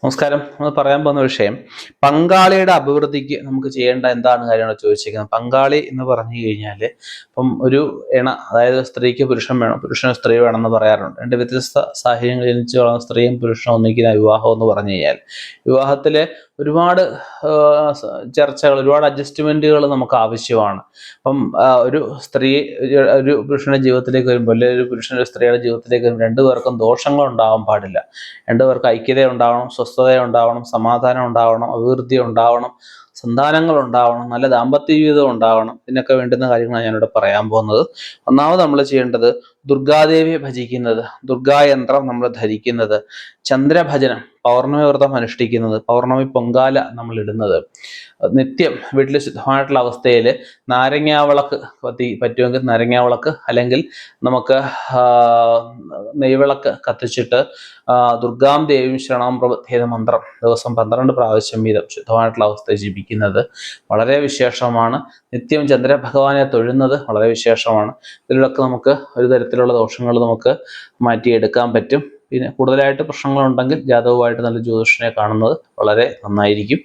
നമസ്കാരം. നമ്മൾ പറയാൻ പോകുന്ന വിഷയം പങ്കാളിയുടെ അഭിവൃദ്ധിക്ക് നമുക്ക് ചെയ്യേണ്ട എന്താണ് കാര്യമാണ് ചോദിച്ചിരിക്കുന്നത്. പങ്കാളി എന്ന് പറഞ്ഞു കഴിഞ്ഞാൽ ഇപ്പം ഒരു അതായത് സ്ത്രീക്ക് പുരുഷൻ വേണം, പുരുഷന് സ്ത്രീ വേണമെന്ന് പറയാറുണ്ട്. രണ്ട് വ്യത്യസ്ത സാഹചര്യങ്ങളിൽ ജനിച്ചു വളർന്ന സ്ത്രീയും പുരുഷനും ഒന്നിക്കുന്ന വിവാഹം എന്ന് പറഞ്ഞു കഴിഞ്ഞാൽ വിവാഹത്തിലെ ഒരുപാട് ചർച്ചകൾ, ഒരുപാട് അഡ്ജസ്റ്റ്മെന്റുകൾ നമുക്ക് ആവശ്യമാണ്. അപ്പം ഒരു സ്ത്രീ ഒരു പുരുഷന്റെ ജീവിതത്തിലേക്ക് വരുമ്പോൾ, അല്ലെങ്കിൽ ഒരു പുരുഷൻ ഒരു സ്ത്രീയുടെ ജീവിതത്തിലേക്ക് വരുമ്പോൾ രണ്ടുപേർക്കും ദോഷങ്ങൾ ഉണ്ടാവാൻ പാടില്ല. രണ്ടുപേർക്ക് ഐക്യത ഉണ്ടാവണം, സ്വസ്ഥത ഉണ്ടാവണം, സമാധാനം ഉണ്ടാവണം, അഭിവൃദ്ധി ഉണ്ടാവണം, സന്താനങ്ങൾ ഉണ്ടാവണം, നല്ല ദാമ്പത്യ ജീവിതം ഉണ്ടാവണം. ഇതിനൊക്കെ വേണ്ടുന്ന കാര്യങ്ങളാണ് ഞാനിവിടെ പറയാൻ പോകുന്നത്. ഒന്നാമത് നമ്മൾ ചെയ്യേണ്ടത് ദുർഗാദേവിയെ ഭജിക്കുന്നത്, ദുർഗായന്ത്രം നമ്മൾ ധരിക്കുന്നത്, ചന്ദ്രഭജനം, പൗർണമി വ്രതം അനുഷ്ഠിക്കുന്നത്, പൗർണമി പൊങ്കാല നമ്മൾ ഇടുന്നത്, നിത്യം വീട്ടിൽ ശുദ്ധമായിട്ടുള്ള അവസ്ഥയിൽ നാരങ്ങാവിളക്ക് പറ്റുമെങ്കിൽ നാരങ്ങാവിളക്ക്, അല്ലെങ്കിൽ നമുക്ക് നെയ്വിളക്ക് കത്തിച്ചിട്ട് ദുർഗാം ദേവീം ശരണം പ്രബുദ്ധേത മന്ത്രം ദിവസം 12 പ്രാവശ്യം വീതം ശുദ്ധമായിട്ടുള്ള അവസ്ഥ ജപിക്കുന്നത് വളരെ വിശേഷമാണ്. നിത്യം ചന്ദ്രഭഗവാനെ തൊഴുന്നത് വളരെ വിശേഷമാണ്. ഇതിലൊക്കെ നമുക്ക് ഒരു തരത്തിലുള്ള ദോഷങ്ങൾ നമുക്ക് മാറ്റിയെടുക്കാൻ പറ്റും. പിന്നെ കൂടുതലായിട്ട് പ്രശ്നങ്ങളുണ്ടെങ്കിൽ ജാതകവുമായിട്ട് നല്ല ജ്യോതിഷനെ കാണുന്നത് വളരെ നന്നായിരിക്കും.